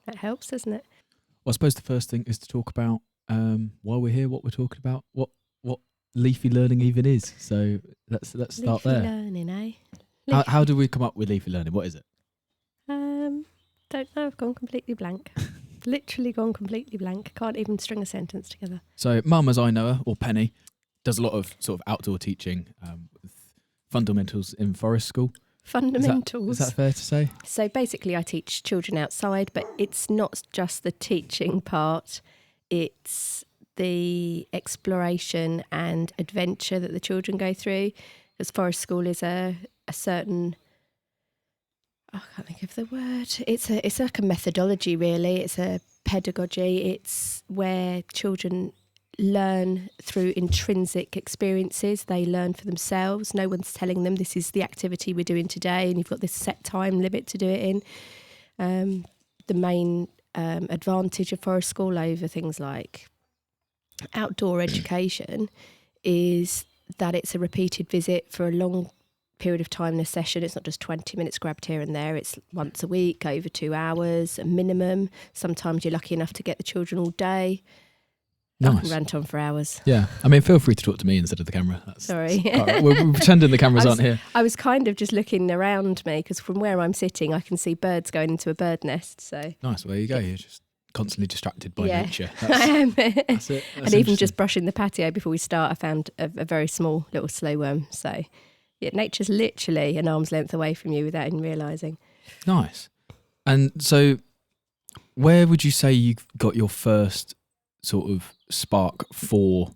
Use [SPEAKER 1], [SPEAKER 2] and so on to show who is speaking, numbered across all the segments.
[SPEAKER 1] That helps, doesn't it?
[SPEAKER 2] Well, I suppose the first thing is to talk about while we're here, what we're talking about, what Leafy learning even is. So let's start
[SPEAKER 1] Leafy
[SPEAKER 2] there.
[SPEAKER 1] learning, eh?
[SPEAKER 2] How do we come up with Leafy learning? What is it?
[SPEAKER 1] Don't know. I've gone completely blank. Literally gone completely blank. Can't even string a sentence together.
[SPEAKER 2] So Mum, as I know her, or Penny, does a lot of sort of outdoor teaching with fundamentals in forest school.
[SPEAKER 1] Fundamentals.
[SPEAKER 2] Is that fair to say?
[SPEAKER 1] So basically I teach children outside, but it's not just the teaching part. It's the exploration and adventure that the children go through. Because forest school is a certain... I can't think of the word. It's like a methodology, really. It's a pedagogy. It's where children learn through intrinsic experiences. They learn for themselves. No one's telling them this is the activity we're doing today and you've got this set time limit to do it in. The main advantage of forest school over things like outdoor education is that it's a repeated visit for a long period of time in a session. It's not just 20 minutes grabbed here and there. It's once a week, over 2 hours, a minimum. Sometimes you're lucky enough to get the children all day.
[SPEAKER 2] Nice.
[SPEAKER 1] I can rant on for hours.
[SPEAKER 2] Yeah. I mean, feel free to talk to me instead of the camera.
[SPEAKER 1] Sorry.
[SPEAKER 2] We're pretending the cameras aren't here.
[SPEAKER 1] I was kind of just looking around me because from where I'm sitting, I can see birds going into a bird nest. So
[SPEAKER 2] nice. Well, there you go. You're just constantly distracted by nature.
[SPEAKER 1] I am.
[SPEAKER 2] That's it.
[SPEAKER 1] And even just brushing the patio before we start, I found a very small little slow worm. So yeah, nature's literally an arm's length away from you without even realising.
[SPEAKER 2] Nice. And so where would you say you got your first sort of spark for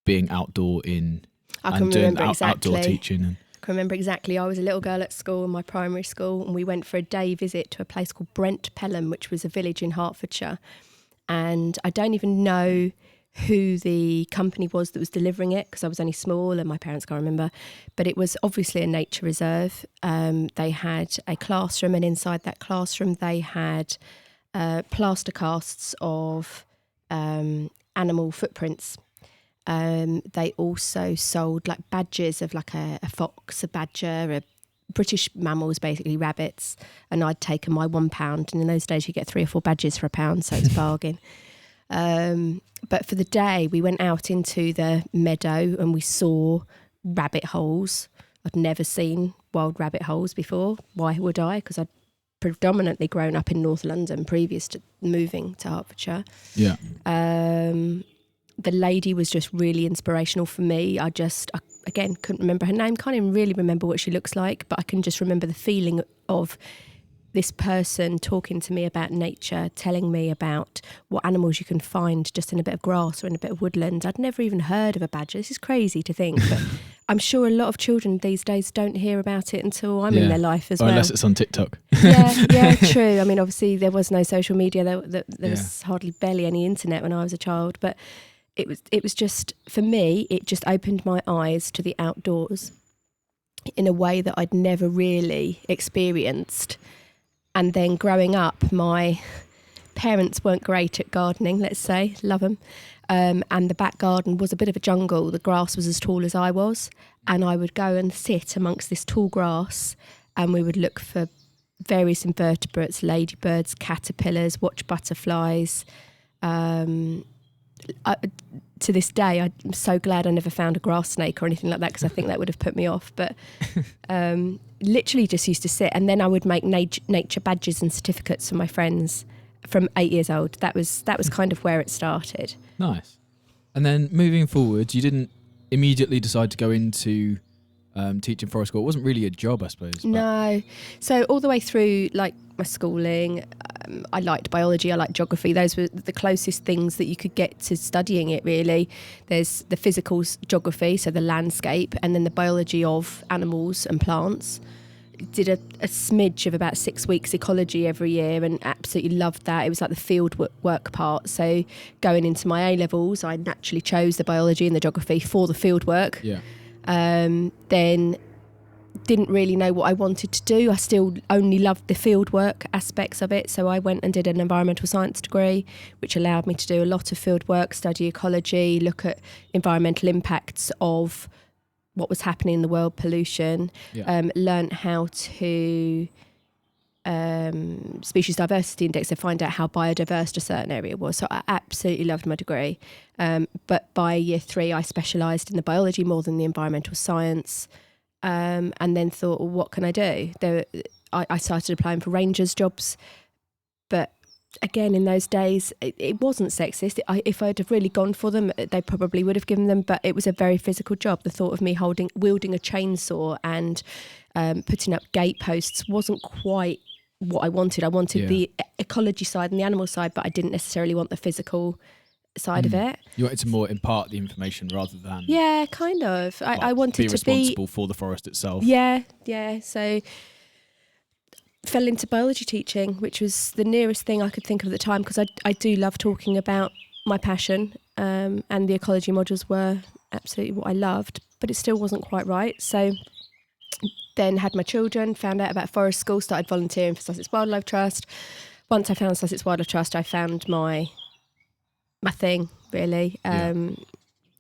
[SPEAKER 2] being outdoor and doing outdoor teaching?
[SPEAKER 1] I can remember exactly. I was a little girl at school, in my primary school, and we went for a day visit to a place called Brent Pelham, which was a village in Hertfordshire. And I don't even know who the company was that was delivering it because I was only small and my parents can't remember. But it was obviously a nature reserve. They had a classroom, and inside that classroom they had plaster casts of animal footprints. They also sold like badges of like a fox, a badger, British mammals, basically rabbits. And I'd taken my £1, and in those days you get 3 or 4 badges for £1, so it's a bargain. But for the day we went out into the meadow and we saw rabbit holes. I'd never seen wild rabbit holes before. Why would I? Because I'd predominantly grown up in North London previous to moving to Hertfordshire.
[SPEAKER 2] Yeah.
[SPEAKER 1] The lady was just really inspirational for me. I again couldn't remember her name, can't even really remember what she looks like, but I can just remember the feeling of this person talking to me about nature, telling me about what animals you can find just in a bit of grass or in a bit of woodland. I'd never even heard of a badger. This is crazy to think, but I'm sure a lot of children these days don't hear about it until I'm in their life as well.
[SPEAKER 2] Unless it's on TikTok.
[SPEAKER 1] Yeah, true. I mean, obviously there was no social media. There was hardly barely any internet when I was a child, but it was just, for me, it just opened my eyes to the outdoors in a way that I'd never really experienced. And then growing up, my parents weren't great at gardening, let's say, love them. And the back garden was a bit of a jungle. The grass was as tall as I was. And I would go and sit amongst this tall grass and we would look for various invertebrates, ladybirds, caterpillars, watch butterflies. To this day, I'm so glad I never found a grass snake or anything like that because I think that would have put me off. But literally just used to sit, and then I would make nature badges and certificates for my friends from 8 years old. That was kind of where it started.
[SPEAKER 2] Nice. And then moving forward, you didn't immediately decide to go into teaching forest school. It wasn't really a job, I suppose.
[SPEAKER 1] No. So all the way through, like my schooling, I liked biology, I liked geography. Those were the closest things that you could get to studying it, really. There's the physical geography, so the landscape, and then the biology of animals and plants. Did a smidge of about 6 weeks ecology every year and absolutely loved that. It was like the field work part. So going into my A-levels, I naturally chose the biology and the geography for the field work.
[SPEAKER 2] Yeah.
[SPEAKER 1] Then didn't really know what I wanted to do. I still only loved the field work aspects of it. So I went and did an environmental science degree, which allowed me to do a lot of field work, study ecology, look at environmental impacts of what was happening in the world, pollution, learnt how to species diversity index to find out how biodiverse a certain area was. So I absolutely loved my degree. But by year 3, I specialised in the biology more than the environmental science. And then thought, well, what can I do? I started applying for rangers jobs. But again, in those days, it wasn't sexist. If I'd have really gone for them, they probably would have given them. But it was a very physical job. The thought of me wielding a chainsaw and putting up gate posts wasn't quite what I wanted. I wanted the ecology side and the animal side, but I didn't necessarily want the physical side of it.
[SPEAKER 2] You wanted to more impart the information rather than
[SPEAKER 1] kind of. I wanted to
[SPEAKER 2] be responsible for the forest itself.
[SPEAKER 1] So fell into biology teaching, which was the nearest thing I could think of at the time, because I do love talking about my passion, and the ecology modules were absolutely what I loved, but it still wasn't quite right. So then had my children, found out about forest school, started volunteering for Sussex Wildlife Trust. Once I found Sussex Wildlife Trust, I found my thing, really.
[SPEAKER 2] And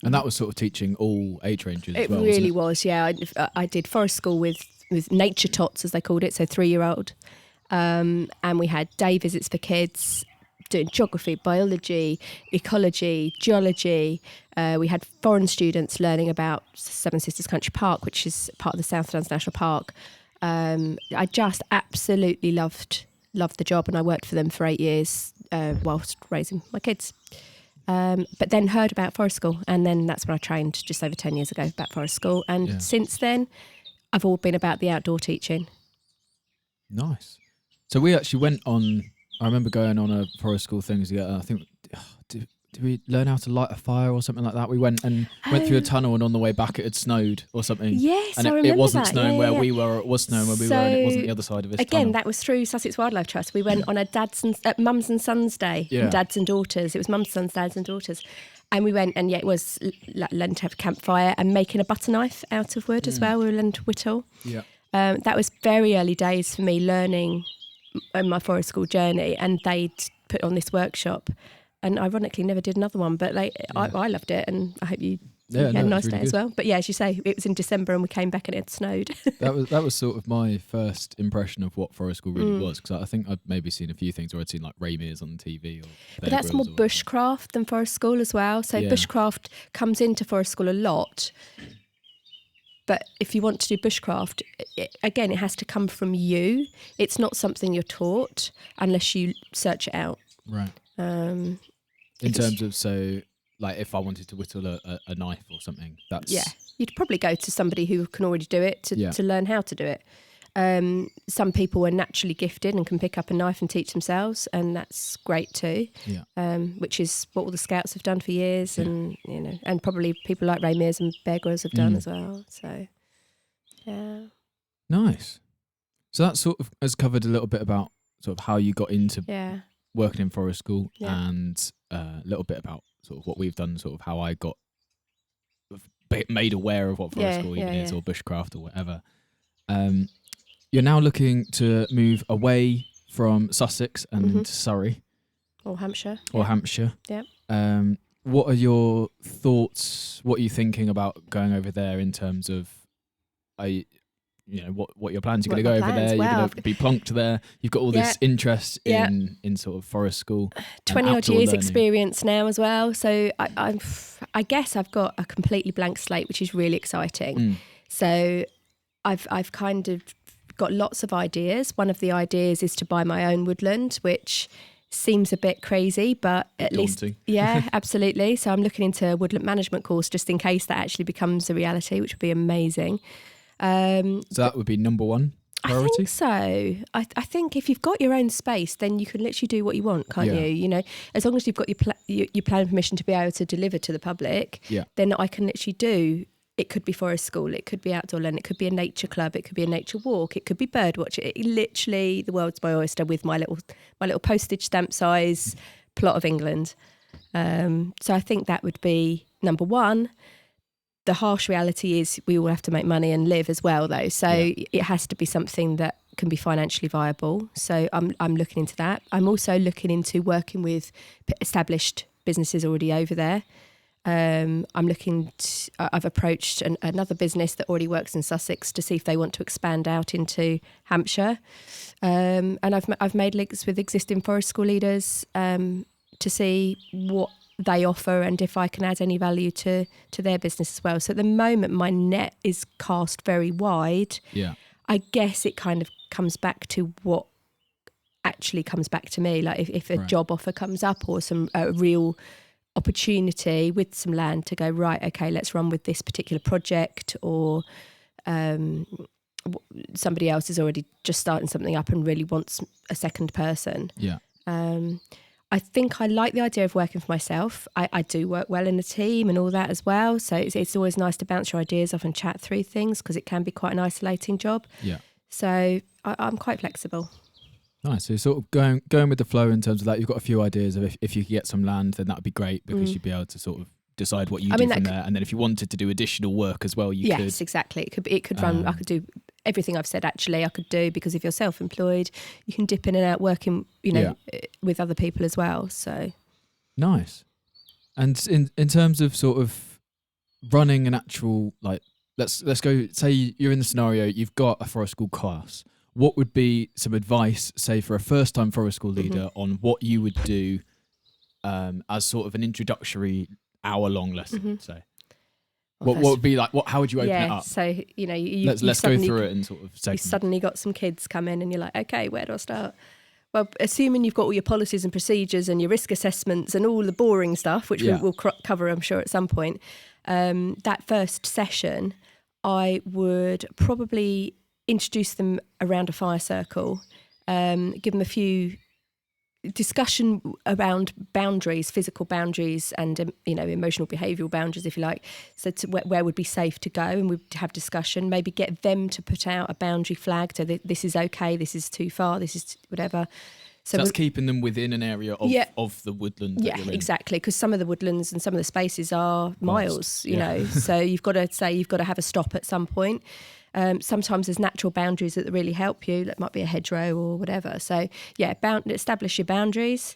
[SPEAKER 2] that was sort of teaching all age ranges as well,
[SPEAKER 1] really was, yeah. I did forest school with nature tots, as they called it, so 3-year-old. And we had day visits for kids, doing geography, biology, ecology, geology. We had foreign students learning about Seven Sisters Country Park, which is part of the South Downs National Park. I just absolutely loved the job, and I worked for them for 8 years whilst raising my kids. But then heard about forest school, and then that's when I trained just over 10 years ago about forest school. And since then, I've all been about the outdoor teaching.
[SPEAKER 2] Nice. So we actually went on, I remember going on a forest school thing together. I think, did we learn how to light a fire or something like that? We went through a tunnel, and on the way back it had snowed or something.
[SPEAKER 1] Yes,
[SPEAKER 2] and
[SPEAKER 1] I remember
[SPEAKER 2] it wasn't
[SPEAKER 1] that.
[SPEAKER 2] snowing where we were, or it was snowing where we were, and it wasn't the other side of it.
[SPEAKER 1] Again, that was through Sussex Wildlife Trust. We went on a mums and sons day, dads and daughters. It was mums, sons, dads and daughters. And we went, and it was learning to have a campfire and making a butter knife out of wood as well. We were learning to whittle. Yeah. That was very early days for me learning on my forest school journey, and they'd put on this workshop, and ironically never did another one, but I loved it, and I hope you had a nice day as well. But yeah, as you say, it was in December and we came back and it had snowed.
[SPEAKER 2] that was sort of my first impression of what forest school really was, because I think I'd maybe seen a few things, or I'd seen like Ray Mears on TV.
[SPEAKER 1] But that's more bushcraft than forest school as well. So bushcraft comes into forest school a lot. But if you want to do bushcraft, it has to come from you. It's not something you're taught unless you search it out.
[SPEAKER 2] Right. In terms of, so, like, if I wanted to whittle a knife or something, that's...
[SPEAKER 1] Yeah, you'd probably go to somebody who can already do it to learn how to do it. Some people are naturally gifted and can pick up a knife and teach themselves, and that's great too. Yeah. Which is what all the Scouts have done for years, and and probably people like Ray Mears and Bear Grylls have done as well. So, yeah.
[SPEAKER 2] Nice. So that sort of has covered a little bit about sort of how you got into working in forest school, and a little bit about sort of what we've done, sort of how I got made aware of what forest school even is, or bushcraft or whatever. You're now looking to move away from Sussex and Surrey.
[SPEAKER 1] Or Hampshire.
[SPEAKER 2] Yeah. What are your thoughts? What are you thinking about going over there in terms of, what your plans? You're going to go over there, you're going to be plonked there. You've got all this interest in sort of forest school.
[SPEAKER 1] 20 odd years experience now as well. So I guess I've got a completely blank slate, which is really exciting. So I've kind of got lots of ideas. One of the ideas is to buy my own woodland, which seems a bit crazy, but at least, absolutely. So I'm looking into a woodland management course just in case that actually becomes a reality, which would be amazing.
[SPEAKER 2] So that would be number one priority?
[SPEAKER 1] I think so. I think if you've got your own space, then you can literally do what you want, can't you? As long as you've got your planning permission to be able to deliver to the public, then I can literally do. It could be forest school, it could be outdoor learning, it could be a nature club, it could be a nature walk, it could be bird watching. Literally, the world's my oyster with my little postage stamp size plot of England. So I think that would be number one. The harsh reality is we all have to make money and live as well, though. So it has to be something that can be financially viable. So I'm looking into that. I'm also looking into working with established businesses already over there. I've approached another business that already works in Sussex to see if they want to expand out into Hampshire. And I've made links with existing forest school leaders to see what they offer and if I can add any value to their business as well. So at the moment, my net is cast very wide.
[SPEAKER 2] Yeah.
[SPEAKER 1] I guess it kind of comes back to what actually comes back to me. Like if a job offer comes up or a real opportunity with some land to go, right, okay, let's run with this particular project, or somebody else is already just starting something up and really wants a second person.
[SPEAKER 2] Yeah.
[SPEAKER 1] I think I like the idea of working for myself. I do work well in a team and all that as well. So it's always nice to bounce your ideas off and chat through things, because it can be quite an isolating job.
[SPEAKER 2] Yeah.
[SPEAKER 1] So I'm quite flexible.
[SPEAKER 2] Nice. So you're sort of going with the flow in terms of that. You've got a few ideas of if you could get some land, then that would be great, because you'd be able to sort of decide what you do from there. And then if you wanted to do additional work as well, you could.
[SPEAKER 1] Yes, exactly. It could run. I could do everything I've said. Actually, I could do, because if you're self-employed, you can dip in and out working, with other people as well. So
[SPEAKER 2] nice. And in terms of sort of running an actual, like, let's go. Say you're in the scenario, you've got a forest school class. What would be some advice, say, for a first-time forest school leader on what you would do as sort of an introductory hour-long lesson, say? Well, what would be like? How would you open it up?
[SPEAKER 1] So
[SPEAKER 2] let's go through it in sort of segments.
[SPEAKER 1] You suddenly got some kids come in, and you're like, okay, where do I start? Well, assuming you've got all your policies and procedures and your risk assessments and all the boring stuff, which we'll cover, I'm sure, at some point. That first session, I would probably introduce them around a fire circle, give them a few discussion around boundaries, physical boundaries, and emotional behavioural boundaries, if you like. So where would be safe to go, and we'd have discussion. Maybe get them to put out a boundary flag. So this is okay, this is too far, this is whatever.
[SPEAKER 2] So that's keeping them within an area of the woodland.
[SPEAKER 1] Yeah, exactly. Because some of the woodlands and some of the spaces are miles. You know, so you've got to have a stop at some point. Sometimes there's natural boundaries that really help you. That might be a hedgerow or whatever. So establish your boundaries.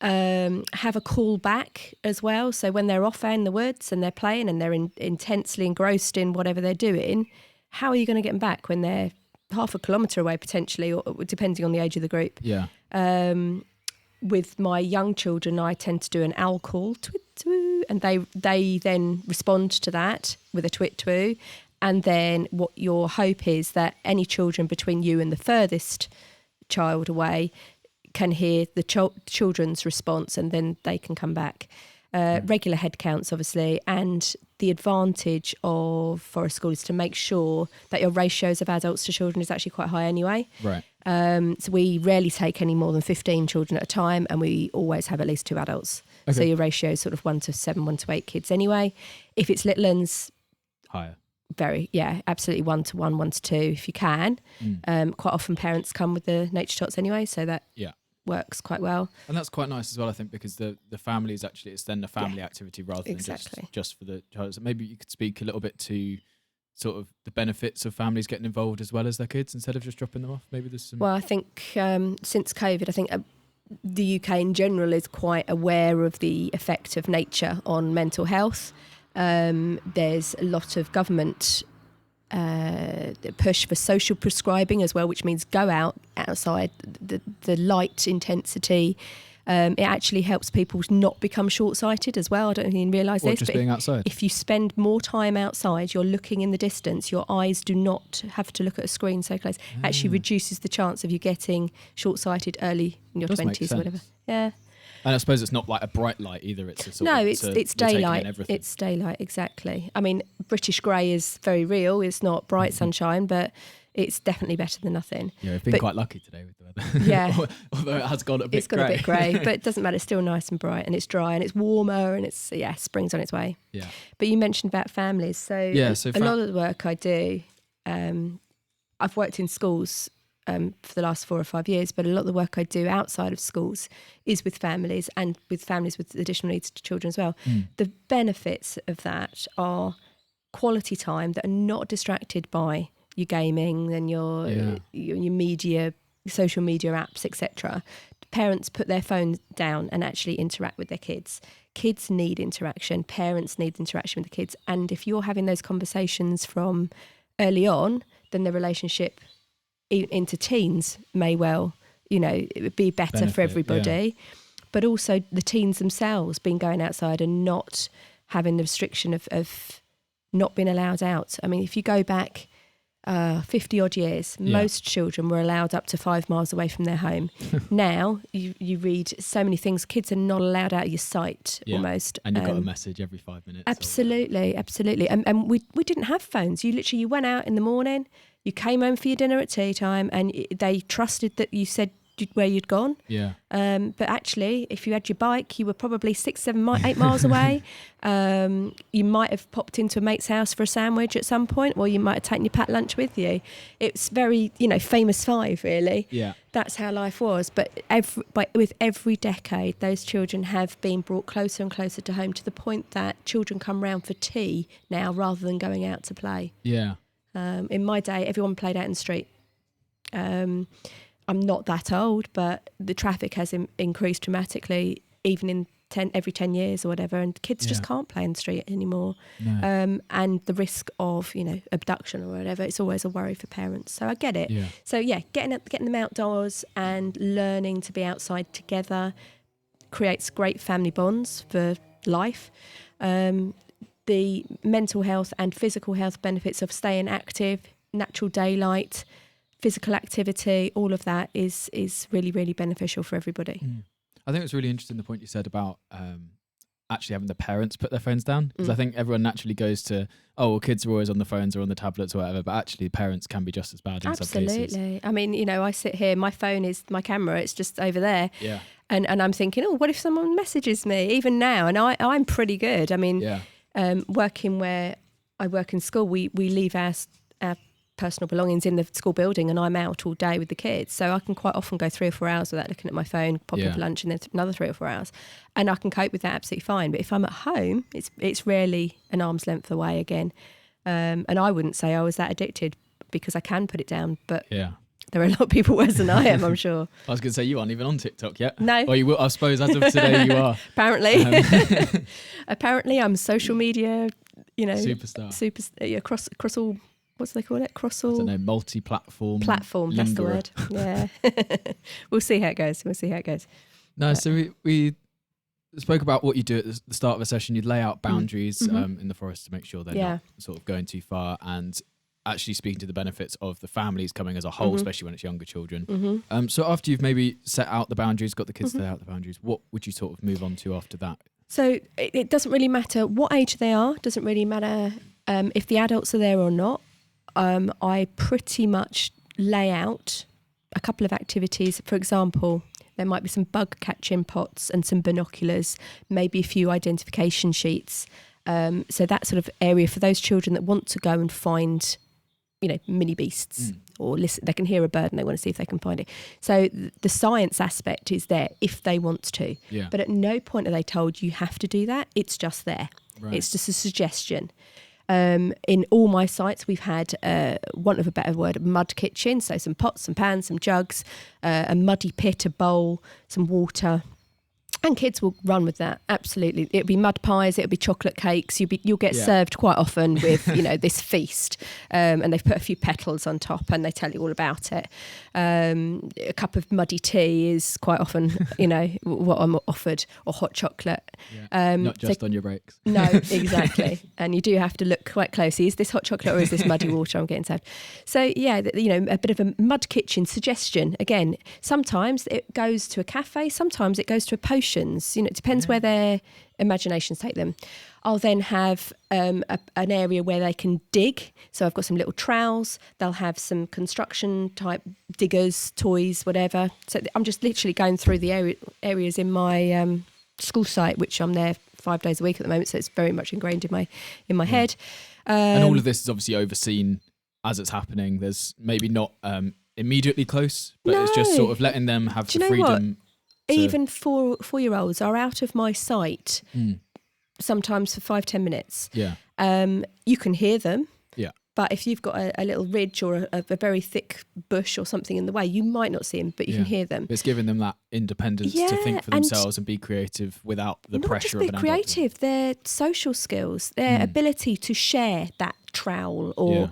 [SPEAKER 1] Have a call back as well. So when they're off out in the woods and they're playing and they're intensely engrossed in whatever they're doing, how are you going to get them back when they're half a kilometre away potentially, or depending on the age of the group?
[SPEAKER 2] Yeah.
[SPEAKER 1] With my young children, I tend to do an owl call, twit twoo, and they then respond to that with a twit twoo. And then what your hope is that any children between you and the furthest child away can hear the children's response, and then they can come back. Regular head counts, obviously, and the advantage of forest school is to make sure that your ratios of adults to children is actually quite high anyway.
[SPEAKER 2] Right.
[SPEAKER 1] So we rarely take any more than 15 children at a time, and we always have at least 2 adults. Okay. So your ratio is sort of 1 to 7, 1 to 8 kids anyway. If it's little ones,
[SPEAKER 2] higher.
[SPEAKER 1] Absolutely 1 to 1, 1 to 2 if you can. Quite often parents come with the nature tots anyway, so that works quite well.
[SPEAKER 2] And that's quite nice as well, I think, because the family is actually, it's then a family activity rather than just for the child. So maybe you could speak a little bit to sort of the benefits of families getting involved as well as their kids instead of just dropping them off. Maybe there's some.
[SPEAKER 1] Well, I think since COVID, I think the UK in general is quite aware of the effect of nature on mental health. There's a lot of government push for social prescribing as well, which means go outside. The light intensity, it actually helps people not become short-sighted as well. I don't think you realise this.
[SPEAKER 2] Just being outside.
[SPEAKER 1] If you spend more time outside, you're looking in the distance, your eyes do not have to look at a screen so close. It actually reduces the chance of you getting short-sighted early in your 20s or whatever. Yeah.
[SPEAKER 2] And I suppose it's not like a bright light either. It's a sort of,
[SPEAKER 1] it's daylight. It's daylight, exactly. I mean, British grey is very real. It's not bright sunshine, but it's definitely better than nothing.
[SPEAKER 2] Yeah, we've been quite lucky today with the weather.
[SPEAKER 1] Yeah.
[SPEAKER 2] Although it has gone a bit grey.
[SPEAKER 1] It's gone a bit grey, but it doesn't matter. It's still nice and bright, and it's dry, and it's warmer, and it's, spring's on its way.
[SPEAKER 2] Yeah.
[SPEAKER 1] But you mentioned about families. So a lot of the work I do, I've worked in schools for the last 4 or 5 years, but a lot of the work I do outside of schools is with families, and with families with additional needs to children as well. The benefits of that are quality time that are not distracted by your gaming and your media social media apps, etc. Parents put their phones down and actually interact with their kids. Kids need interaction. Parents need interaction with the kids. And if you're having those conversations from early on, then the relationship into teens may well, it would be better for everybody. Yeah. But also the teens themselves being going outside and not having the restriction of not being allowed out. I mean, if you go back 50 odd years, most children were allowed up to 5 miles away from their home. Now you read so many things. Kids are not allowed out of your sight almost.
[SPEAKER 2] And you've got a message every 5 minutes.
[SPEAKER 1] Absolutely. And we didn't have phones. You went out in the morning, you came home for your dinner at tea time, and they trusted that you said where you'd gone.
[SPEAKER 2] Yeah.
[SPEAKER 1] But actually, if you had your bike, you were probably 6, 7, 8 miles away. You might have popped into a mate's house for a sandwich at some point, or you might have taken your packed lunch with you. It's very, famous 5, really.
[SPEAKER 2] Yeah.
[SPEAKER 1] That's how life was. But with every decade, those children have been brought closer and closer to home, to the point that children come round for tea now rather than going out to play.
[SPEAKER 2] Yeah.
[SPEAKER 1] In my day, everyone played out in the street. I'm not that old, but the traffic has increased dramatically, even in every 10 years or whatever, and kids just can't play in the street anymore.
[SPEAKER 2] No.
[SPEAKER 1] And the risk of, abduction or whatever, it's always a worry for parents. So I get it.
[SPEAKER 2] Yeah.
[SPEAKER 1] So getting them outdoors and learning to be outside together creates great family bonds for life. The mental health and physical health benefits of staying active, natural daylight, physical activity, all of that is really, really beneficial for everybody.
[SPEAKER 2] I think it was really interesting the point you said about actually having the parents put their phones down, because I think everyone naturally goes to, kids are always on the phones or on the tablets or whatever, but actually parents can be just as bad in some cases.
[SPEAKER 1] Absolutely. I mean, I sit here, my phone is my camera, it's just over there.
[SPEAKER 2] Yeah.
[SPEAKER 1] And I'm thinking, what if someone messages me, even now? And I'm pretty good. I mean, working where I work in school, we leave our personal belongings in the school building, and I'm out all day with the kids, so I can quite often go 3 or 4 hours without looking at my phone, popping for lunch, and then another 3 or 4 hours, and I can cope with that absolutely fine. But if I'm at home, it's rarely an arm's length away again, and I wouldn't say I was that addicted, because I can put it down, but there are a lot of people worse than I am, I'm sure.
[SPEAKER 2] I was going to say, you aren't even on TikTok yet.
[SPEAKER 1] No.
[SPEAKER 2] Well, you will, I suppose, as of today you are.
[SPEAKER 1] Apparently. Apparently I'm social media,
[SPEAKER 2] superstar.
[SPEAKER 1] Across all, what do they call it? Across all...
[SPEAKER 2] I don't know, multi-platform.
[SPEAKER 1] Platform, that's the word. Yeah. We'll see how it goes.
[SPEAKER 2] No, so we spoke about what you do at the start of a session. You'd lay out boundaries in the forest to make sure they're not sort of going too far, and actually speaking to the benefits of the families coming as a whole, especially when it's younger children. So after you've maybe set out the boundaries, got the kids to lay out the boundaries, what would you sort of move on to after that?
[SPEAKER 1] So it doesn't really matter what age they are, doesn't really matter if the adults are there or not. I pretty much lay out a couple of activities. For example, there might be some bug catching pots and some binoculars, maybe a few identification sheets. So that sort of area for those children that want to go and find, mini beasts, or listen, they can hear a bird and they want to see if they can find it. So the science aspect is there if they want to.
[SPEAKER 2] Yeah.
[SPEAKER 1] But at no point are they told you have to do that. It's just there.
[SPEAKER 2] Right.
[SPEAKER 1] It's just a suggestion. In all my sites, we've had, want of a better word, a mud kitchen. So some pots, some pans, some jugs, a muddy pit, a bowl, some water. And kids will run with that, absolutely. It'll be mud pies, it'll be chocolate cakes. You'll get served quite often with, this feast. And they've put a few petals on top and they tell you all about it. A cup of muddy tea is quite often, what I'm offered, or hot chocolate.
[SPEAKER 2] Yeah. Not just on your breaks.
[SPEAKER 1] No, exactly. And you do have to look quite closely. Is this hot chocolate or is this muddy water I'm getting served? So, a bit of a mud kitchen suggestion. Again, sometimes it goes to a cafe, sometimes it goes to a potion. It depends where their imaginations take them. I'll then have an area where they can dig. So I've got some little trowels. They'll have some construction type diggers, toys, whatever. So I'm just literally going through the areas in my school site, which I'm there 5 days a week at the moment. So it's very much ingrained in my head.
[SPEAKER 2] And all of this is obviously overseen as it's happening. There's maybe not immediately close, but it's just sort of letting them have the freedom.
[SPEAKER 1] Even 4-year-olds are out of my sight sometimes for 5-10 minutes.
[SPEAKER 2] Yeah.
[SPEAKER 1] You can hear them.
[SPEAKER 2] Yeah.
[SPEAKER 1] But if you've got a little ridge or a very thick bush or something in the way, you might not see them, but you can hear them.
[SPEAKER 2] It's giving them that independence to think for themselves and be creative without the pressure of an adult. Not just be creative,
[SPEAKER 1] their social skills, their ability to share that trowel or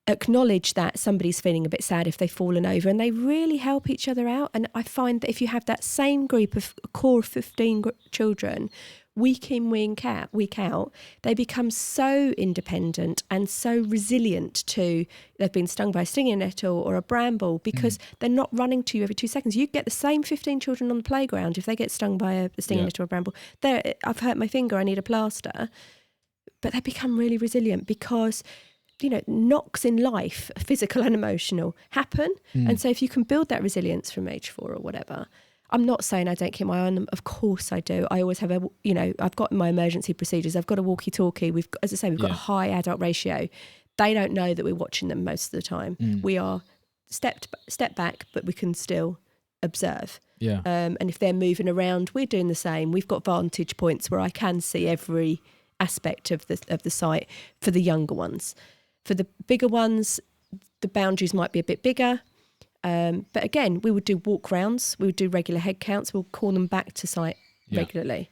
[SPEAKER 1] acknowledge that somebody's feeling a bit sad if they've fallen over, and they really help each other out. And I find that if you have that same group of core 15 children, week in, week out, they become so independent and so resilient to they've been stung by a stinging nettle or a bramble, because they're not running to you every 2 seconds. You get the same 15 children on the playground. If they get stung by a stinging nettle or a bramble, I've hurt my finger, I need a plaster. But they become really resilient because, knocks in life, physical and emotional, happen. And so if you can build that resilience from age 4 or whatever, I'm not saying I don't keep my eye on them. Of course I do. I always have I've got my emergency procedures. I've got a walkie-talkie. We've got a high adult ratio. They don't know that we're watching them most of the time. We are step back, but we can still observe.
[SPEAKER 2] Yeah.
[SPEAKER 1] And if they're moving around, we're doing the same. We've got vantage points where I can see every aspect of the site for the younger ones. For the bigger ones, the boundaries might be a bit bigger. But again, we would do walk rounds, we would do regular head counts, we'll call them back to site regularly.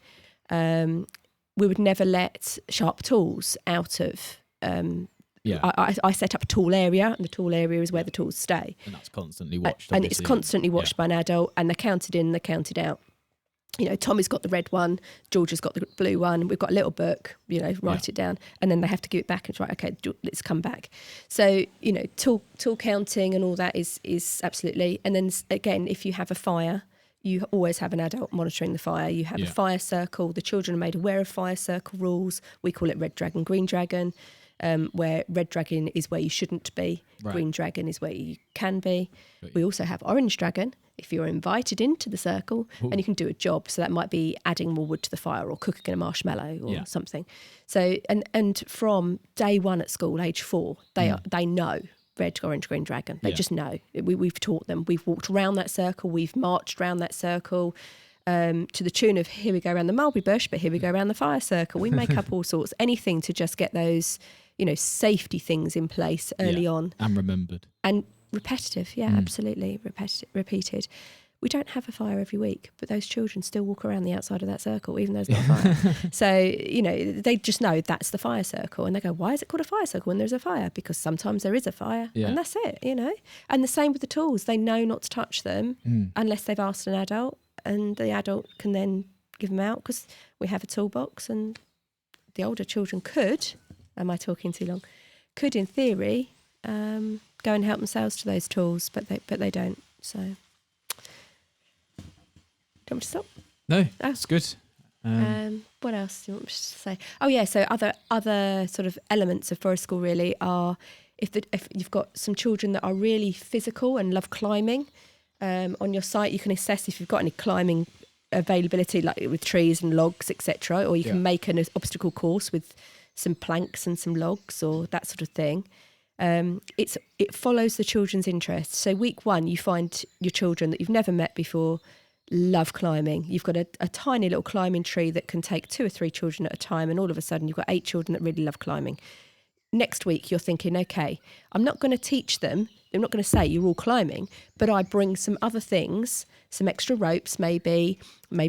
[SPEAKER 1] We would never let sharp tools out of... I set up a tool area, and the tool area is where the tools stay.
[SPEAKER 2] And that's constantly watched.
[SPEAKER 1] And it's constantly watched by an adult, and they're counted in, they're counted out. Tommy's got the red one, Georgia's got the blue one. We've got a little book, write it down, and then they have to give it back and try, okay, let's come back. So, tool counting and all that is absolutely. And then again, if you have a fire, you always have an adult monitoring the fire. You have a fire circle. The children are made aware of fire circle rules. We call it red dragon, green dragon, where red dragon is where you shouldn't be. Right. Green dragon is where you can be. We also have orange dragon. If you're invited into the circle and you can do a job, so that might be adding more wood to the fire or cooking a marshmallow or something. So and from day one at school, age 4, they know red, orange, green dragon. They just know. We've taught them. We've walked around that circle. We've marched around that circle to the tune of here we go around the mulberry bush, but here we go around the fire circle. We make up all sorts, anything to just get those safety things in place early on
[SPEAKER 2] and remembered and
[SPEAKER 1] repetitive. Absolutely repeated. We don't have a fire every week, but those children still walk around the outside of that circle even though there's not a fire. So they just know that's the fire circle, and they go, why is it called a fire circle when there's a fire? Because sometimes there is a fire, and that's it. And the same with the tools. They know not to touch them unless they've asked an adult, and the adult can then give them out, because we have a toolbox, and the older children could, am I talking too long, could in theory go and help themselves to those tools, but they don't. So, do you want me to stop?
[SPEAKER 2] No, that's good.
[SPEAKER 1] What else do you want me to say? Oh yeah, so other sort of elements of forest school really are if you've got some children that are really physical and love climbing. On your site, you can assess if you've got any climbing availability, like with trees and logs, etc. Or you can make an obstacle course with some planks and some logs or that sort of thing. It follows the children's interests. So week 1, you find your children that you've never met before love climbing. You've got a tiny little climbing tree that can take 2 or 3 children at a time, and all of a sudden you've got 8 children that really love climbing. Next week you're thinking, okay, I'm not going to teach them, I'm not going to say you're all climbing, but I bring some other things, some extra ropes maybe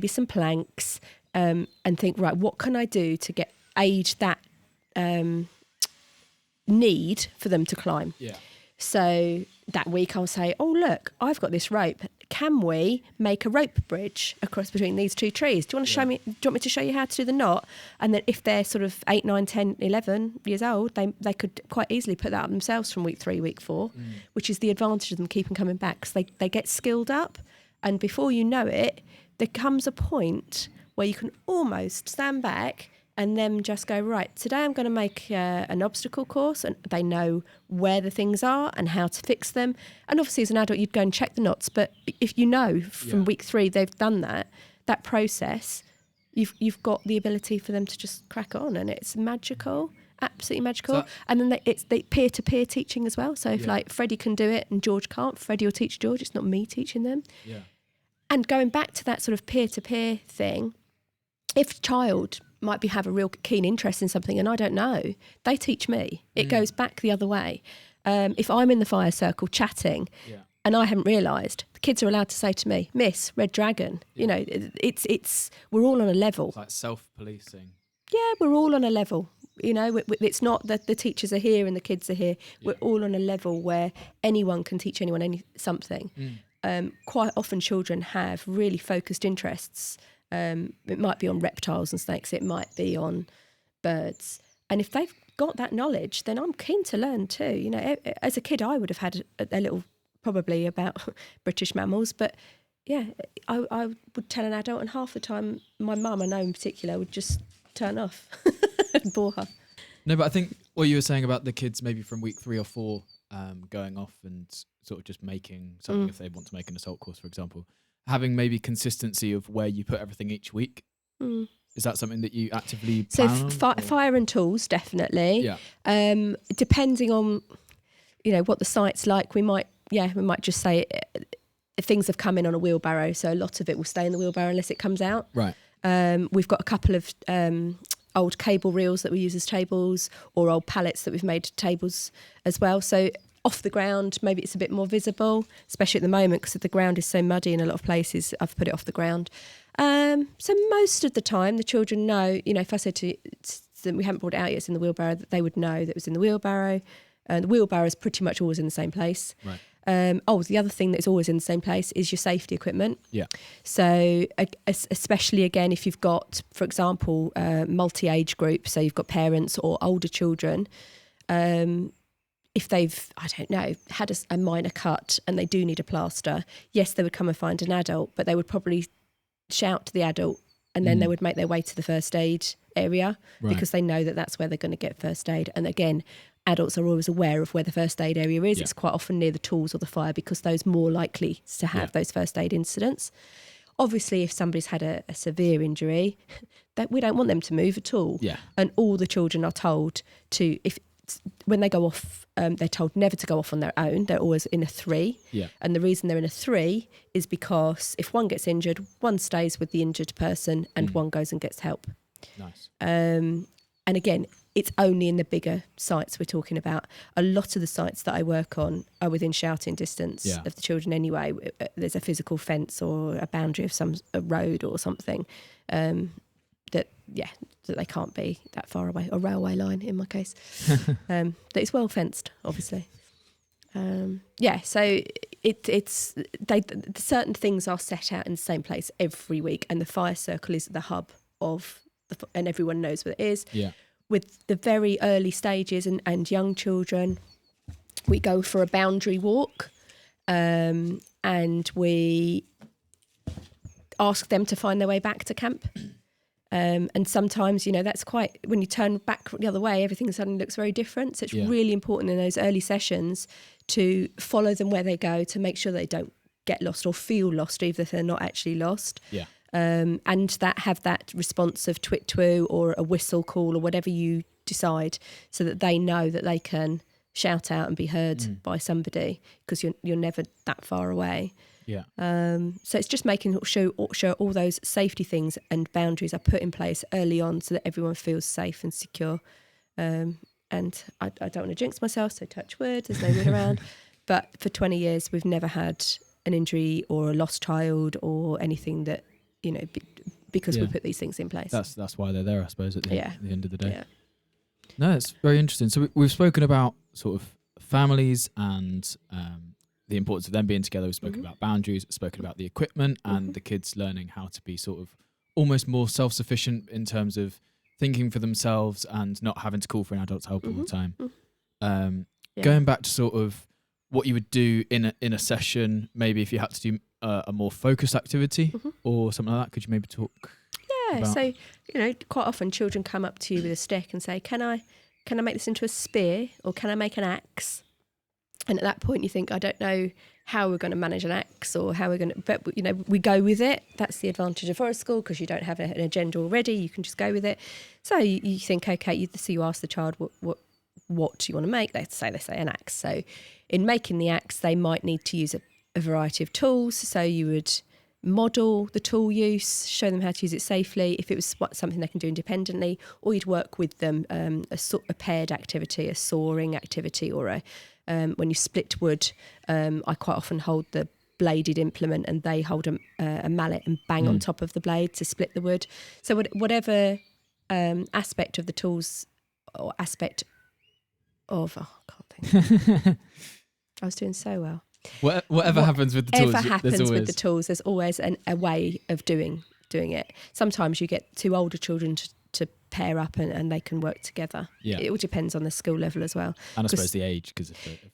[SPEAKER 1] some planks, and think, right, what can I do to aid that need for them to climb? So that week I'll say, oh look, I've got this rope, can we make a rope bridge across between these 2 trees? Do you want to show me? Do you want me to show you how to do the knot? And then if they're sort of 8, 9, 10, 11 years old, they could quite easily put that up themselves from week 3, week 4, which is the advantage of them keeping coming back, because they get skilled up, and before you know it, there comes a point where you can almost stand back and then just go, right, today I'm going to make an obstacle course, and they know where the things are and how to fix them. And obviously as an adult, you'd go and check the knots, but if you know from week 3 they've done that process, you've got the ability for them to just crack on, and it's magical, absolutely magical. And then it's the peer-to-peer teaching as well. So if like Freddie can do it and George can't, Freddie will teach George, it's not me teaching them. And going back to that sort of peer-to-peer thing, if a child might have a real keen interest in something and I don't know, they teach me. It goes back the other way. If I'm in the fire circle chatting and I haven't realised, the kids are allowed to say to me, Miss, Red Dragon. You know, it's we're all on a level.
[SPEAKER 2] It's like self-policing.
[SPEAKER 1] Yeah, we're all on a level. You know, it's not that the teachers are here and the kids are here. We're all on a level where anyone can teach anyone something. Quite often children have really focused interests. It might be on reptiles and snakes. It might be on birds. And if they've got that knowledge, then I'm keen to learn too. You know, as a kid, I would have had a little probably about British mammals, but yeah, I would tell an adult, and half the time my mum, I know in particular, would just turn off and bore her.
[SPEAKER 2] No, but I think what you were saying about the kids maybe from week 3 or 4 going off and sort of just making something if they want to make an assault course, for example, having maybe consistency of where you put everything each week. Is that something that you actively plan on?
[SPEAKER 1] Fire and tools, definitely. Yeah. Depending on, you know, what the site's like, we might just say things have come in on a wheelbarrow, so a lot of it will stay in the wheelbarrow unless it comes out.
[SPEAKER 2] Right.
[SPEAKER 1] We've got a couple of old cable reels that we use as tables, or old pallets that we've made tables as well. So off the ground, maybe it's a bit more visible, especially at the moment because the ground is so muddy in a lot of places. I've put it off the ground. So most of the time, the children know, you know, if I said to them, we haven't brought it out yet, it's in the wheelbarrow, that they would know that it was in the wheelbarrow. The wheelbarrow is pretty much always in the same place.
[SPEAKER 2] Right.
[SPEAKER 1] The other thing that's always in the same place is your safety equipment.
[SPEAKER 2] Yeah.
[SPEAKER 1] So especially, again, if you've got, for example, multi-age group, so you've got parents or older children, if they've, I don't know, had a minor cut and they do need a plaster, yes, they would come and find an adult, but they would probably shout to the adult and then they would make their way to the first aid area because they know that that's where they're going to get first aid. And again, adults are always aware of where the first aid area is. It's quite often near the tools or the fire because those are more likely to have those first aid incidents. Obviously, if somebody's had a severe injury, that we don't want them to move at all. Yeah. And all the children are told to, when they go off, they're told never to go off on their own. They're always in a 3. Yeah. And the reason they're in a 3 is because if one gets injured, one stays with the injured person and one goes and gets help.
[SPEAKER 2] Nice.
[SPEAKER 1] And again, it's only in the bigger sites we're talking about. A lot of the sites that I work on are within shouting distance of the children anyway. There's a physical fence or a boundary of a road or something that they can't be that far away. A railway line in my case. That is well fenced, obviously. So it's certain things are set out in the same place every week, and the fire circle is the hub of and everyone knows what it is. Yeah. With the very early stages and young children, we go for a boundary walk, and we ask them to find their way back to camp. And sometimes, you know, that's quite, when you turn back the other way, everything suddenly looks very different. So it's really important in those early sessions to follow them where they go, to make sure they don't get lost or feel lost, even if they're not actually lost. Yeah. And that have that response of twit twoo or a whistle call or whatever you decide, so that they know that they can shout out and be heard by somebody, because you're never that far away. Yeah. So it's just making sure all those safety things and boundaries are put in place early on, so that everyone feels safe and secure. And I don't want to jinx myself, so touch wood, there's no wood around. But for 20 years, we've never had an injury or a lost child or anything that, you know, because we put these things in place.
[SPEAKER 2] That's why they're there, I suppose, at the end of the day. Yeah. No, it's very interesting. So we've spoken about sort of families and the importance of them being together. We've spoken about boundaries, we've spoken about the equipment and the kids learning how to be sort of almost more self-sufficient in terms of thinking for themselves and not having to call for an adult's help all the time. Going back to sort of what you would do in a session, maybe if you had to do a more focused activity or something like that, could you maybe talk about?
[SPEAKER 1] So, you know, quite often children come up to you with a stick and say, can I make this into a spear, or can I make an axe? And at that point you think, I don't know how we're going to manage an axe or how we're going to, but, you know, we go with it. That's the advantage of forest school, because you don't have an agenda already. You can just go with it. So you think, okay, you ask the child, what do you want to make? They say an axe. So in making the axe, they might need to use a variety of tools. So you would model the tool use, show them how to use it safely. If it was something they can do independently, or you'd work with them, a paired activity, a sawing activity, or when you split wood, I quite often hold the bladed implement and they hold a mallet and bang on top of the blade to split the wood. So whatever aspect of the tools or aspect of, I can't think. I was doing so well.
[SPEAKER 2] Whatever happens with the tools,
[SPEAKER 1] with the tools, there's always a way of doing it. Sometimes you get two older children to pair up and they can work together. Yeah. It all depends on the skill level as well.
[SPEAKER 2] And I suppose the age, because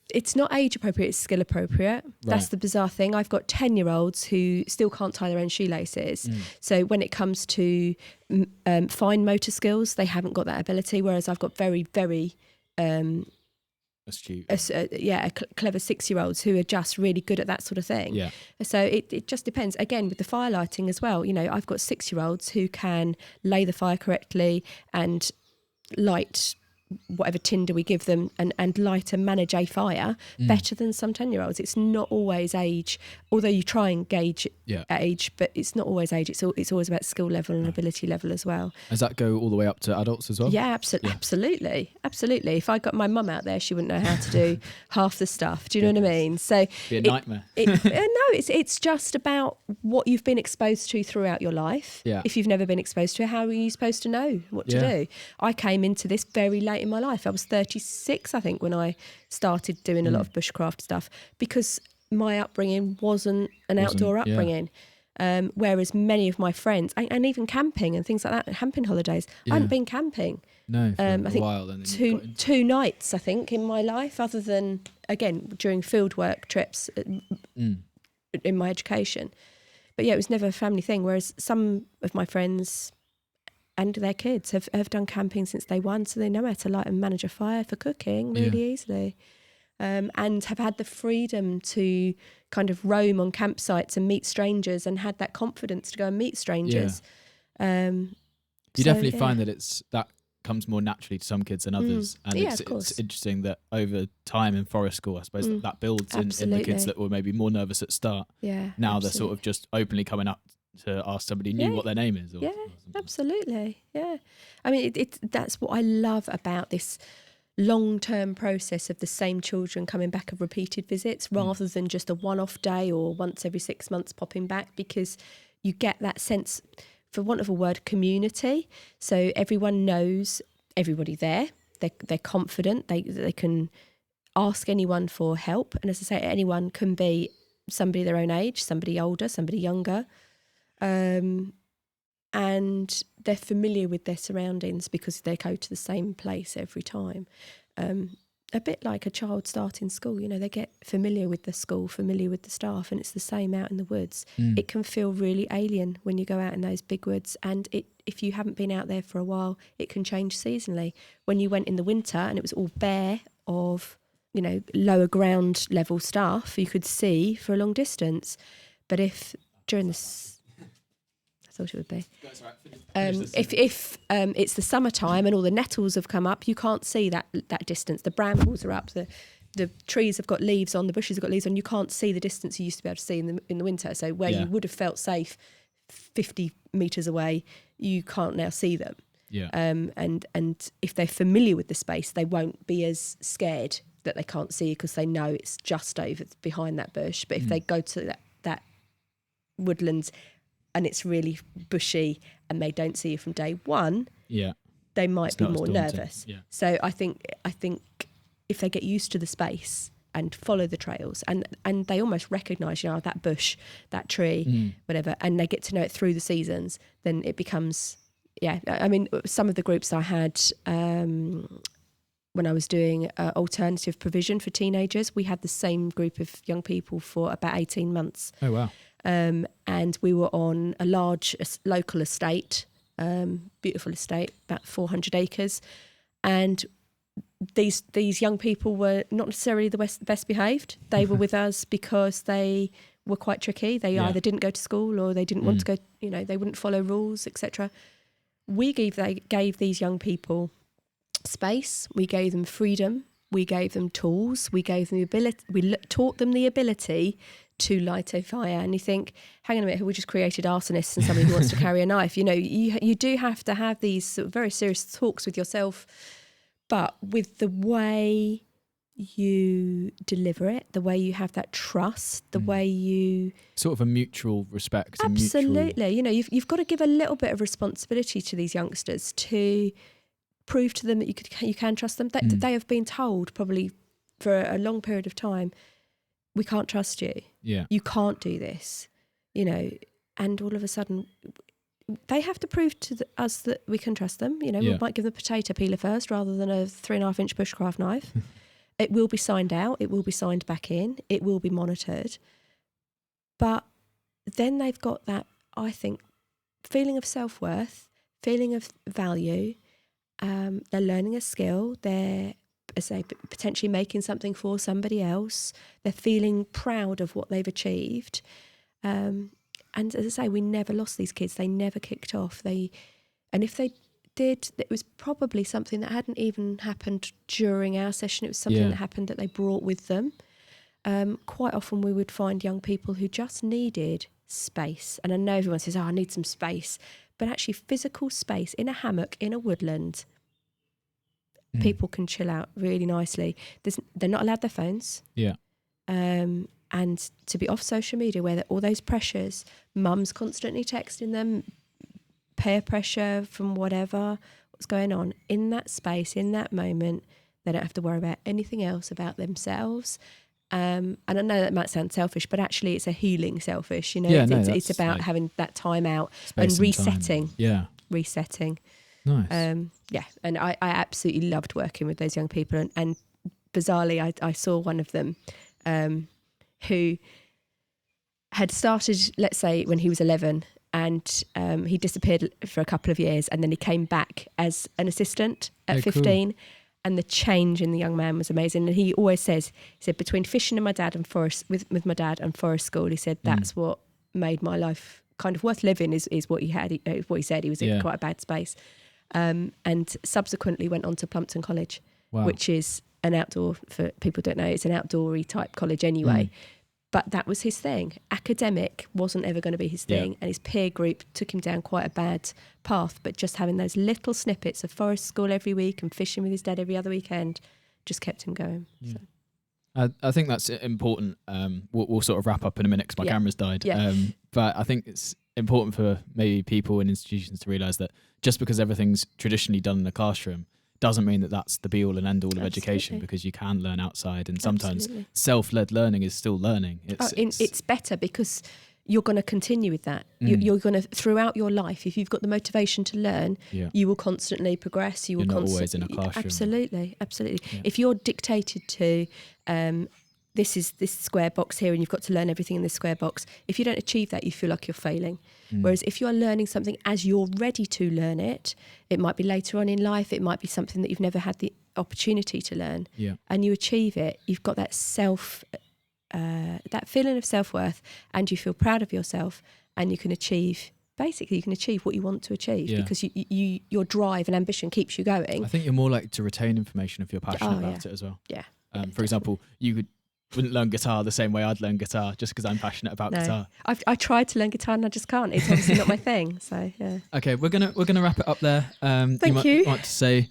[SPEAKER 1] it's not age appropriate, it's skill appropriate. Right. That's the bizarre thing. I've got 10-year-olds who still can't tie their own shoelaces. So when it comes to fine motor skills, they haven't got that ability, whereas I've got very, very
[SPEAKER 2] astute,
[SPEAKER 1] clever 6-year-olds who are just really good at that sort of thing. Yeah. So it just depends. Again, with the fire lighting as well, I've got 6-year-olds who can lay the fire correctly and light whatever tinder we give them and light and manage a fire better than some 10-year-olds. It's not always age, although you try and gauge age, but it's not always age. It's always about skill level and ability level as well.
[SPEAKER 2] Does that go all the way up to adults as well?
[SPEAKER 1] Yeah, absolutely. If I got my mum out there, she wouldn't know how to do half the stuff. Do you know what I mean? So
[SPEAKER 2] be a nightmare.
[SPEAKER 1] It's just about what you've been exposed to throughout your life. Yeah. If you've never been exposed to it, how are you supposed to know what to do? I came into this very late in my life. I was 36, I think, when I started doing a lot of bushcraft stuff, because my upbringing wasn't an outdoor upbringing. Whereas many of my friends, and even camping and things like that, camping holidays, I hadn't been camping.
[SPEAKER 2] No, for
[SPEAKER 1] I
[SPEAKER 2] a
[SPEAKER 1] think
[SPEAKER 2] while. Then
[SPEAKER 1] two nights, I think, in my life, other than, again, during fieldwork trips in my education. But yeah, it was never a family thing, whereas some of my friends and their kids have done camping since day one, so they know how to light and manage a fire for cooking really easily. And have had the freedom to kind of roam on campsites and meet strangers, and had that confidence to go and meet strangers. You
[SPEAKER 2] definitely find that comes more naturally to some kids than others. And it's interesting that over time in forest school, I suppose that builds in the kids that were maybe more nervous at start.
[SPEAKER 1] Yeah,
[SPEAKER 2] now they're sort of just openly coming up to ask somebody new what their name is. Or
[SPEAKER 1] absolutely. Yeah. I mean, that's what I love about this long-term process of the same children coming back of repeated visits, rather than just a one-off day or once every 6 months popping back, because you get that sense, for want of a word, community. So everyone knows everybody there. They're confident. They can ask anyone for help. And as I say, anyone can be somebody their own age, somebody older, somebody younger. And they're familiar with their surroundings because they go to the same place every time. A bit like a child starting school, they get familiar with the school, familiar with the staff, and it's the same out in the woods. It can feel really alien when you go out in those big woods, and if you haven't been out there for a while, it can change seasonally. When you went in the winter and it was all bare of, lower ground level stuff, you could see for a long distance. But if during the thought it would be. If it's the summertime and all the nettles have come up, you can't see that distance. The brambles are up, the trees have got leaves on, the bushes have got leaves on. You can't see the distance you used to be able to see in the winter. So where you would have felt safe 50 metres away, you can't now see them. Yeah. And if they're familiar with the space, they won't be as scared that they can't see, because they know it's just over behind that bush. But if they go to that woodlands and it's really bushy and they don't see you from day one, they might be more nervous. Yeah. So I think if they get used to the space and follow the trails, and they almost recognise, that bush, that tree, whatever, and they get to know it through the seasons, then it becomes, I mean, some of the groups I had when I was doing alternative provision for teenagers, we had the same group of young people for about 18 months.
[SPEAKER 2] Oh, wow.
[SPEAKER 1] And we were on a large local estate, beautiful estate, about 400 acres. And these young people were not necessarily the best behaved. They were with us because they were quite tricky. They either didn't go to school or they didn't want to go, they wouldn't follow rules, etc. We gave these young people space. We gave them freedom. We gave them tools. We gave them the ability. We taught them the ability to light a fire, and you think, hang on a minute, we just created arsonists and somebody who wants to carry a knife. You know, you do have to have these sort of very serious talks with yourself, but with the way you deliver it, the way you have that trust, the way you
[SPEAKER 2] sort of a mutual respect.
[SPEAKER 1] Absolutely. You know, you've got to give a little bit of responsibility to these youngsters to prove to them that you can trust them. They have been told probably for a long period of time, we can't trust you.
[SPEAKER 2] Yeah.
[SPEAKER 1] You can't do this, you know, and all of a sudden they have to prove to us that we can trust them. You know, we might give them a potato peeler first rather than a 3.5-inch bushcraft knife. It will be signed out. It will be signed back in. It will be monitored. But then they've got that, I think, feeling of self-worth, feeling of value. They're learning a skill. They're, as I say, potentially making something for somebody else. They're feeling proud of what they've achieved. And as I say, we never lost these kids. They never kicked off. And if they did, it was probably something that hadn't even happened during our session. It was something that happened that they brought with them. Quite often we would find young people who just needed space. And I know everyone says, I need some space. But actually physical space in a hammock, in a woodland, people can chill out really nicely. They're not allowed their phones.
[SPEAKER 2] Yeah.
[SPEAKER 1] And to be off social media where all those pressures, mum's constantly texting them, peer pressure from what's going on, in that space, in that moment, they don't have to worry about anything else about themselves. And I know that might sound selfish, but actually it's a healing selfish, you know. It's about like having that time out and resetting. Resetting.
[SPEAKER 2] Nice.
[SPEAKER 1] And I absolutely loved working with those young people. And bizarrely, I saw one of them who had started, let's say, when he was 11, and he disappeared for a couple of years, and then he came back as an assistant at 15. Cool. And the change in the young man was amazing. And he always says, between fishing and my dad and forest, with my dad and forest school, he said, that's what made my life kind of worth living, is what he had, what he said. He was in quite a bad space. And subsequently went on to Plumpton College, which is an outdoor, for people who don't know, it's an outdoory type college anyway. But that was his thing. Academic wasn't ever going to be his thing. And his peer group took him down quite a bad path. But just having those little snippets of forest school every week and fishing with his dad every other weekend just kept him going.
[SPEAKER 2] Yeah. So. I think that's important. We'll sort of wrap up in a minute because my camera's died. But I think it's important for maybe people and institutions to realise that just because everything's traditionally done in a classroom doesn't mean that that's the be all and end all of education, because you can learn outside, and sometimes self-led learning is still learning.
[SPEAKER 1] It's better because you're going to continue with that. You're going to, throughout your life, if you've got the motivation to learn, you will constantly progress. You're
[SPEAKER 2] not always in a classroom.
[SPEAKER 1] Absolutely. Yeah. If you're dictated to, this is this square box here and you've got to learn everything in this square box, if you don't achieve that, you feel like you're failing. Whereas if you're learning something as you're ready to learn it, it might be later on in life, it might be something that you've never had the opportunity to learn, and you achieve it, you've got that that feeling of self-worth, and you feel proud of yourself, and you can achieve what you want to achieve, because your drive and ambition keeps you going.
[SPEAKER 2] I think you're more likely to retain information if you're passionate about it as well. For example, you wouldn't learn guitar the same way I'd learn guitar just because I'm passionate about guitar.
[SPEAKER 1] I tried to learn guitar and I just can't. It's obviously not my thing. So
[SPEAKER 2] Okay, we're gonna wrap it up there.
[SPEAKER 1] Thank you.
[SPEAKER 2] You might to say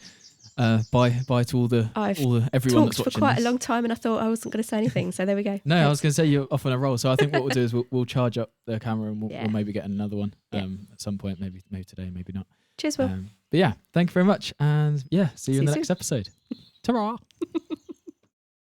[SPEAKER 2] bye to all the everyone that's watching.
[SPEAKER 1] Talked for quite a long time, and I thought I wasn't going to say anything. So there we go.
[SPEAKER 2] No, I was going to say you're off on a roll. So I think what we'll do is we'll charge up the camera and we'll maybe get another one at some point. Maybe today, maybe not.
[SPEAKER 1] Cheers, Will.
[SPEAKER 2] But yeah, thank you very much, and see you in the next episode. Ta-ra.